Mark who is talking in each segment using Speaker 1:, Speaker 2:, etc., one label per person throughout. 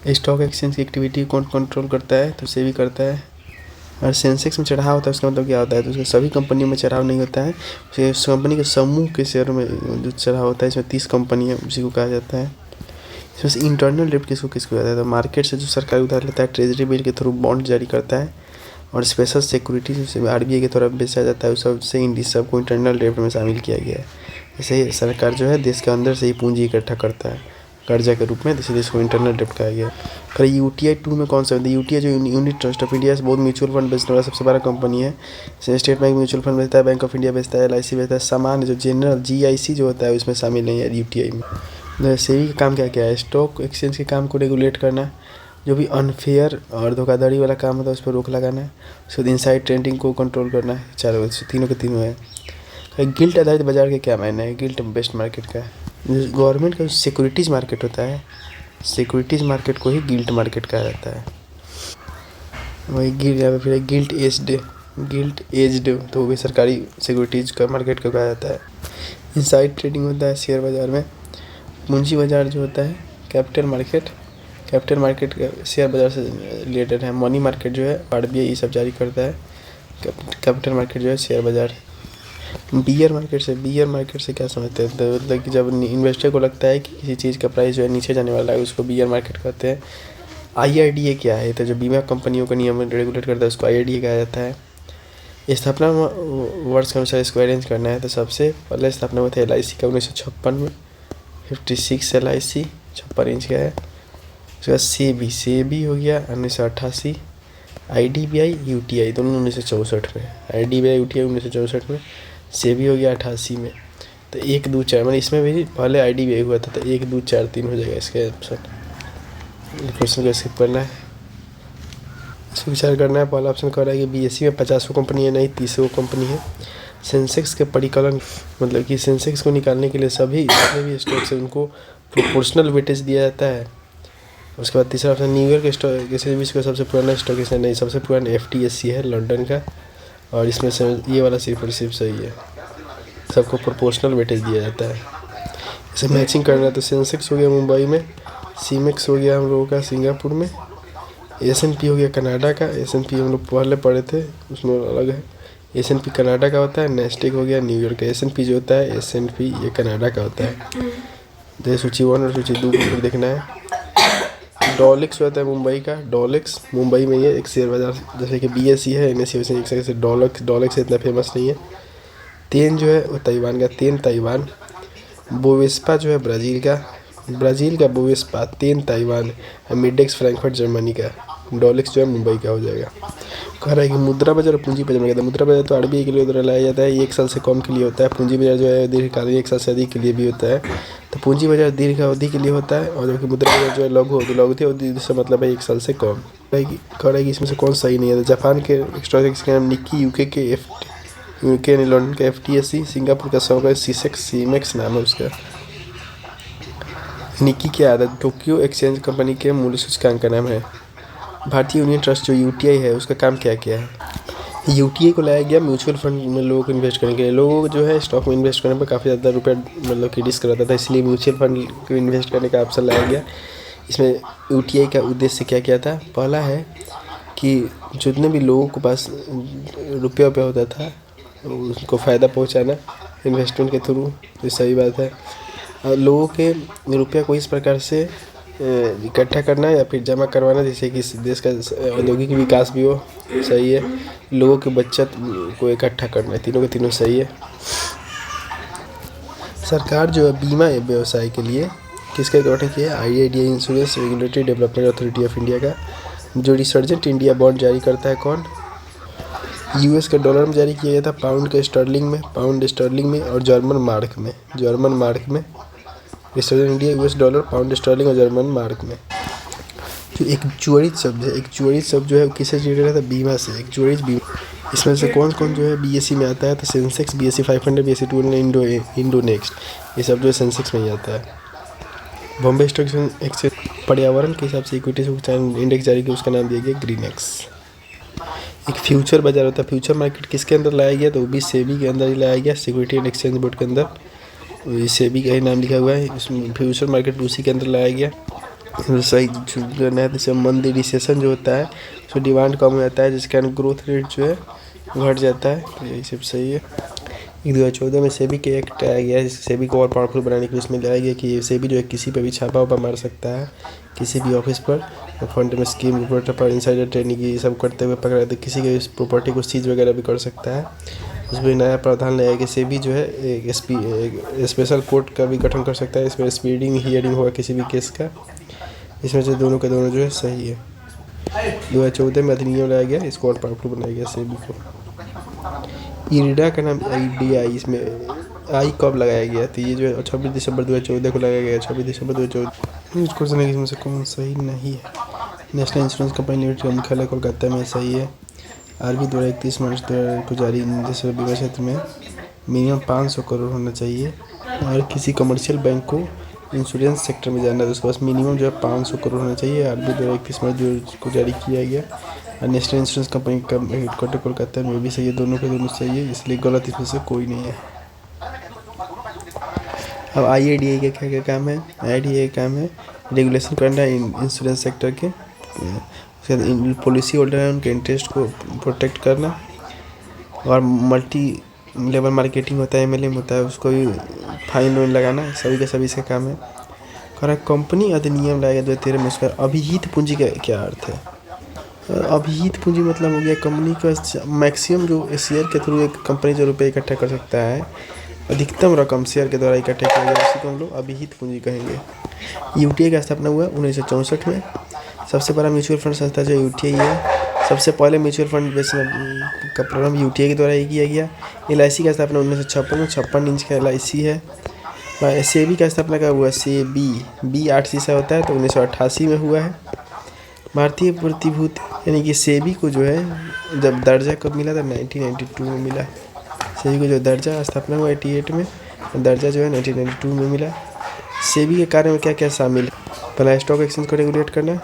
Speaker 1: Stock exchange की activity कौन control करता है? तो सेबी करता है। और सेंसेक्स में चढ़ाव होता है, उसका मतलब क्या होता है? तो उसमें सभी कंपनियों में चढ़ाव नहीं होता है, उस कंपनी के समूह के शेयर में जो चढ़ाव होता है। इसमें 30 कंपनियाँ उसी को कहा जाता है। इसमें से इंटरनल डेब्ट किसको किसको कहता है? तो मार्केट से जो सरकार उधार लेता है, ट्रेजरी बिल के थ्रू बॉन्ड जारी करता है, और स्पेशल सिक्योरिटी जिसे आरबीआई के द्वारा बेचा जाता है, उस सबसे सबको इंटरनल डेब्ट में शामिल किया गया है। जैसे सरकार जो है देश के अंदर से ही पूंजी इकट्ठा करता है कर्जा के रूप में, इसीलिए इसको इंटरनल डेब्ट कहा गया है। पर यूटीआई 2 में कौन सा है? यूटीआई जो यूनिट ट्रस्ट ऑफ इंडिया से बहुत म्यूचुअल फंड बेचने वाला सबसे बड़ा कंपनी है। जैसे स्टेट बैंक म्यूचुअल फंड बेचता है, बैंक ऑफ इंडिया बेचता है, एलआईसी बेचता है। सामान्य जो जनरल जीआईसी जो होता है उसमें शामिल नहीं है यूटीआई में। सेबी का काम क्या क्या है? स्टॉक एक्सचेंज के काम को रेगुलेट करना, जो भी अनफेयर और धोखाधड़ी वाला काम होता है उस पर रोक लगाना है, उसके बाद इनसाइड ट्रेडिंग को कंट्रोल करना है। चारों तीनों के तीनों है। गिल्ट आधारित बाजार के क्या मायने हैं? गिल्ट बेस्ड मार्केट का गवर्नमेंट का सिक्योरिटीज़ मार्केट होता है, सिक्योरिटीज़ मार्केट को ही गिल्ट मार्केट कहा जाता है। वही फिर गिल्ट एज्ड तो वो भी सरकारी सिक्योरिटीज़ का मार्केट को कहा जाता है। इनसाइड ट्रेडिंग होता है शेयर बाज़ार में। पूंजी बाज़ार जो होता है कैपिटल मार्केट का शेयर बाज़ार से रिलेटेड है। मनी मार्केट जो है आरबीआई ये सब जारी करता है। कैपिटल मार्केट जो है शेयर बाज़ार। बियर मार्केट से क्या समझते हैं? तो मतलब कि जब इन्वेस्टर को लगता है कि किसी चीज़ का प्राइस जो है नीचे जाने वाला है, उसको बियर मार्केट कहते हैं। आईआरडीए क्या है? तो जो बीमा कंपनियों का नियम रेगुलेट करता है उसको आईआरडीए कहा जाता है। स्थापना वर्ष के अनुसार इसको अरेंज करना है, तो सबसे पहले स्थापना हुआ था एलआईसी का 1956 में। 56 एलआईसी 56 इंच का है। उसके बाद सेबी हो गया 1988। आईडीबीआई यूटीआई दोनों 1964 में। आईडीबीआई यूटीआई 1964 में। सेबी हो गया 88 में। तो 1 2 4 मतलब इसमें भी पहले आईडीबीआई हुआ था, तो 1 2 4 3 हो जाएगा इसका ऑप्शन। क्वेश्चन को स्किप करना है, इसको विचार करना है। पहला ऑप्शन कह रहा है कि बीएसई में 50 कंपनी है, नहीं 30 कंपनी है। सेंसेक्स के परिकलन मतलब कि सेंसेक्स को निकालने के लिए सभी जितने भी स्टॉक्स हैं उनको प्रोपोर्शनल वेटेज दिया जाता है। उसके बाद तीसरा ऑप्शन न्यूयॉर्क स्टॉक जैसे विश्व का सबसे पुराना स्टॉक इसमें नहीं, सबसे पुराना एफटीएससी है लंदन का, और इसमें से ये वाला सिर्फ और सिर्फ सही है, सबको प्रोपोर्शनल वेटेज दिया जाता है। इसे मैचिंग करना है तो सेंसेक्स हो गया मुंबई में, सीमेक्स हो गया हम लोगों का सिंगापुर में, एसएनपी हो गया कनाडा का। एसएनपी हम लोग पहले पढ़े थे उसमें अलग है, एसएनपी कनाडा का होता है। नेस्टेक हो गया न्यूयॉर्क का। एसएनपी जो होता है एसएनपी ये कनाडा का होता है। जैसे सूची 1 और सूची 2 को देखना है। डॉलेक्स होता है मुंबई का, डॉलेक्स मुंबई में ही है एक शेयर बाजार, जैसे कि बीएसई है एनएससी वैसे एक से डॉलेक्स इतना फेमस नहीं है। तेन जो है वो ताइवान का, तेन ताइवान। बोवेस्पा जो है ब्राज़ील का बोवेस्पा, तेन ताइवान। मिडेक्स फ्रैंकफर्ट जर्मनी का। डॉलेक्स जो है मुंबई का हो जाएगा। कह रहा है कि मुद्रा बाजार और पूंजी बाजार में कहता है। मुद्रा बाजार तो आरबीआई के लिए उधर लाया जाता है, 1 साल से कम के लिए होता है। पूंजी बाजार जो है दीर्घकालीन 1 साल से अधिक के लिए भी होता है। तो पूंजी बाजार दीर्घ अवधि के लिए होता है, और जबकि मुद्रा बाजार जो है लघु अवधि से मतलब है 1 साल से कम। कह रहा है कि इसमें से कौन सही नहीं है? जापान के स्टॉक एक्सचेंज का नाम निक्की, यूके यानी लंदन का एफटीएससी, सिंगापुर का का सीमेक्स नाम है उसका। निक्की की आदत टोक्यो एक्सचेंज कंपनी के मूल्य सूचकांक का नाम है। भारतीय यूनियन ट्रस्ट जो यूटीआई है उसका काम क्या क्या है? यूटीआई को लाया गया म्यूचुअल फंड में लोगों को इन्वेस्ट करने के लिए। लोगों को जो है स्टॉक में इन्वेस्ट करने पर काफ़ी ज़्यादा रुपया मतलब कि रिस्क रहता था, इसलिए म्यूचुअल फंड को इन्वेस्ट करने का ऑप्शन लाया गया। इसमें यूटीआई का उद्देश्य क्या क्या था? पहला है कि जितने भी लोगों के पास रुपया होता था उनको फ़ायदा पहुँचाना इन्वेस्टमेंट के थ्रू, ये सही बात है। लोगों के रुपया को इस प्रकार से इकट्ठा करना या फिर जमा करवाना जिससे कि देश का औद्योगिक विकास भी हो, सही है। लोगों की बचत को इकट्ठा करना है, तीनों के तीनों सही है। सरकार जो है बीमा व्यवसाय के लिए किसका गठन किया? IRDA insurance regulatory development authority of India का। जो रिसर्जेंट इंडिया बॉन्ड जारी करता है कौन? यूएस के डॉलर में जारी किया गया था, पाउंड स्टर्लिंग में और जर्मन मार्क में। Resurgent India US dollar, pound sterling और जर्मन मार्क में। जो एक्चुअरीज शब्द जो है किससे रिलेटेड है? बीमा से। एक्चुअरीज बीमा। इसमें से कौन कौन जो है बीएसई में आता है? तो Sensex, BSE 500, BSE 200, Indo next, ये सब जो है सेंसेक्स में ही आता है। बॉम्बे स्टॉक एक्सचेंज पर्यावरण के हिसाब से इक्विटी इंडेक्स जारी किया, उसका नाम दिया गया ग्रीनएक्स। एक फ्यूचर बाजार होता है। फ्यूचर मार्केट किसके अंदर लाया गया? तो वो भी सेबी के अंदर ही लाया गया, सिक्योरिटी एंड एक्सचेंज बोर्ड के अंदर। सेबी का ही नाम लिखा हुआ है, इसमें फ्यूचर मार्केट उसी के अंदर लाया गया। सही करना है। जैसे मंदी रिसेशन जो होता है उसमें डिमांड कम हो जाता है, जिसके कारण ग्रोथ रेट जो है घट जाता है। तो यही सब सही है। 2014 में सेबी के एक्ट आया गया है, सेबी को और पावरफुल बनाने के लिए उसमें लाया गया कि सेबी जो है किसी पर भी छापा वापा मार सकता है, किसी भी ऑफिस पर फंड में स्कीम रिपोर्टर पर इंसाइडर ट्रेडिंग ये सब करते हुए पकड़ा तो किसी के प्रॉपर्टी को सीज वगैरह भी कर सकता है। उसमें नया प्रावधान लाया कि सेबी जो है एक स्पेशल कोर्ट का भी गठन कर सकता है, इसमें स्पीडिंग हियरिंग होगा किसी भी केस का। इसमें से दोनों के दोनों जो है सही है। 2014 में अधिनियम लाया गया, इसको और पावरफुल बनाया गया सेबी को। इरिडा का नाम IDI, इसमें आई कब लगाया गया? तो ये जो है 26 दिसंबर 2014 को लगाया गया। 26 दिसंबर 2014। क्वेश्चन है इसमें से कौन सही नहीं है? नेशनल इंश्योरेंस कंपनी लिमिटेड का मुख्यालय कोलकाता में सही है। RBI द्वारा 31 मार्च 2000 को जारी निर्देश बीमा क्षेत्र में मिनिमम 500 करोड़ होना चाहिए। और किसी कमर्शियल बैंक को इंश्योरेंस सेक्टर में जाना है तो उसके पास मिनिमम जो है 500 करोड़ होना चाहिए। RBI द्वारा 31 मार्च को जारी किया गया। और नेशनल इंश्योरेंस कंपनी का हेडक्वार्टर कोलकाता में भी सही है। दोनों के दोनों सही है, इसलिए गलत इसमें से कोई नहीं है। अब IRDAI का क्या क्या काम है? IRDAI का काम है रेगुलेशन करना इंश्योरेंस सेक्टर के। पॉलिसी होल्डर है उनके इंटरेस्ट को प्रोटेक्ट करना। और मल्टी लेवल मार्केटिंग होता है, MLM होता है, उसको भी फाइन वाइन लगाना, सभी का सभी इसका काम है। और कंपनी अधिनियम लाया गया 2013 में, उसका अभिहित पूंजी का क्या अर्थ है? अभिहित पूंजी मतलब हो गया कंपनी का मैक्सिमम जो शेयर के थ्रू एक कंपनी जो रुपये इकट्ठा कर सकता है, अधिकतम रकम शेयर के द्वारा इकट्ठा किया गया, उसी को हम लोग अभिहित पूंजी कहेंगे। UTI का स्थापना हुआ 1964 में। सबसे बड़ा म्यूचुअल फंड संस्था जो UTI है। सबसे पहले म्यूचुअल फंड बेचने का प्रारंभ UTI के द्वारा ही किया गया। LIC का स्थापना 1956 में, 56 इंच का LIC है। सेबी का स्थापना कब हुआ? B 8 से होता है तो 1988 में हुआ है। भारतीय प्रतिभूति यानी कि सेबी को जो है जब दर्जा कब मिला था? 1992 में मिला। सेबी को जो दर्जा स्थापना हुआ 88 में, दर्जा जो है 1992 में मिला। सेबी के कार्य में क्या क्या शामिल है? पहला स्टॉक एक्सचेंज को रेगुलेट करना,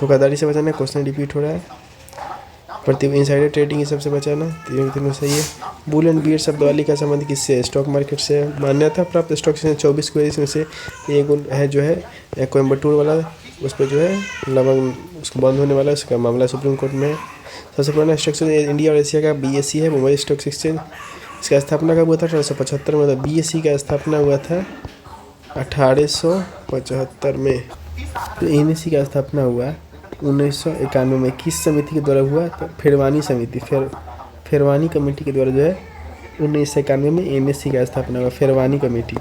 Speaker 1: धोखाधड़ी से बचाना, क्वेश्चन रिपीट हो रहा है, इनसाइडर ट्रेडिंग ये सबसे बचाना, तीनों सही है। बुल एंड बियर शब्द वाली का संबंध किससे? स्टॉक मार्केट से। मान्यता प्राप्त स्टॉक एक्सचेंज 24 को, इसमें से एक है जो है कोयम्बटूर वाला, उस पर जो है लगभग उसको बंद होने वाला है, उसका मामला सुप्रीम कोर्ट में है। सबसे पुराना स्टॉक एक्सचेंज इंडिया और एशिया का BSE है, मुंबई स्टॉक एक्सचेंज। इसका स्थापना कब हुआ था? 1875 में। तो BSE का स्थापना हुआ था 1875 में। तो NSE का स्थापना हुआ 1991 में। किस समिति के द्वारा हुआ? तो फेरवानी समिति, फेरवानी कमेटी के द्वारा जो है 1991 में NSE का स्थापना हुआ, फेरवानी कमेटी।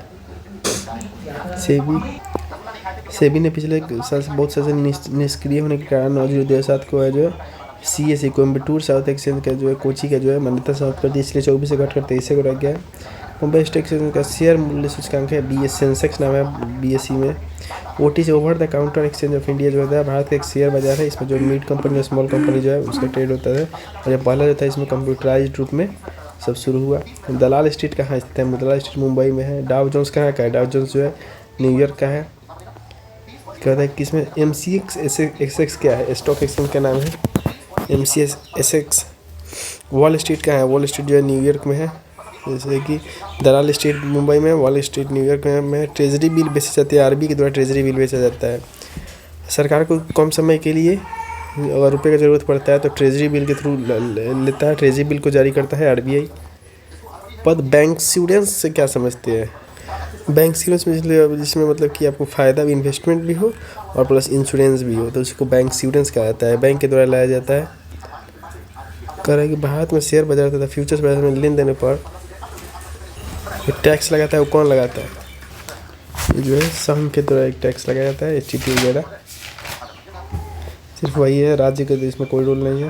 Speaker 1: सेबी ने पिछले साल से बहुत साल से निष्क्रिय होने के कारण 9 जुलाई 2007 को है जो है CSE कोयम्बटूर साउथ एक्सचेंज का जो है कोची का जो है मान्यता समाप्त कर दी, इसलिए 24 से घटकर 23 को रख गया। मुंबई स्टॉक एक्सचेंज का शेयर मूल्य सूचकांक है BS सेंसेक्स नाम है BSE में। OTC over the counter exchange of India जो होता है भारत का एक शेयर बाजार है, इसमें जो मिड कंपनी और स्मॉल कंपनी जो है उसका ट्रेड होता है। और जब पहला जो था इसमें कंप्यूटराइज्ड रूप में सब शुरू हुआ। दलाल स्ट्रीट कहाँ स्थित है? दलाल स्ट्रीट मुंबई में है। डाउ जोन्स कहाँ का है? डाउ जोन्स जो है न्यूयॉर्क का है। क्या होता है कि इसमें MCX SX क्या है? स्टॉक एक्सचेंज का नाम है MCX SX। वॉल स्ट्रीट कहाँ है? वॉल स्ट्रीट जो है न्यूयॉर्क में है। जैसे कि दलाल स्ट्रीट मुंबई में, वॉल स्ट्रीट न्यूयॉर्क में। ट्रेजरी बिल बेचे जाते हैं, RBI के द्वारा ट्रेजरी बिल बेचा जाता है। सरकार को कम समय के लिए अगर रुपये की ज़रूरत पड़ता है तो ट्रेजरी बिल के थ्रू लेता है, ट्रेजरी बिल को जारी करता है RBI। पद बैंक इंश्योरेंस से क्या समझते हैं? बैंक इंश्योरेंस में जिसमें मतलब कि आपको फ़ायदा भी, इन्वेस्टमेंट भी हो और प्लस इंश्योरेंस भी हो, तो उसको बैंक इंश्योरेंस कहा जाता है, बैंक के द्वारा लाया जाता है। कह रहा है कि भारत में शेयर बाजार तथा फ्यूचर्स बाजार में लेन देने पर टैक्स लगाता है, वो कौन लगाता है? ये जो है संघ के द्वारा एक टैक्स लगाया जाता है, STT वगैरह। सिर्फ वही है, राज्य के देश में कोई रूल नहीं है।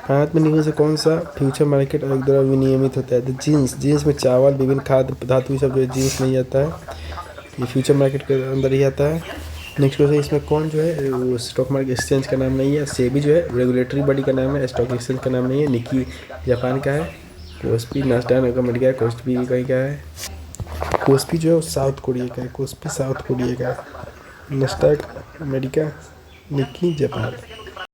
Speaker 1: भारत में निम्न से कौन सा फ्यूचर मार्केट अलग द्वारा विनियमित होता है? तो जीन्स में चावल, विभिन्न खाद्य धातु सब जो है जीन्स नहीं आता है, ये फ्यूचर मार्केट के अंदर ही आता है। नेक्स्ट क्वेश्चन, इसमें कौन जो है वो स्टॉक मार्केट एक्सचेंज का नाम नहीं है। सेबी जो है रेगुलेटरी बॉडी का नाम है, स्टॉक एक्सचेंज का नाम नहीं है। निकी जापान का है। कोस्पी नास्डैक अमेरिका, कोस्पी कहीं का है। कोस्पी जो है साउथ कोरिया का है, कोस्पी साउथ कोरिया का है। नास्डैक अमेरिका, निकी जापान।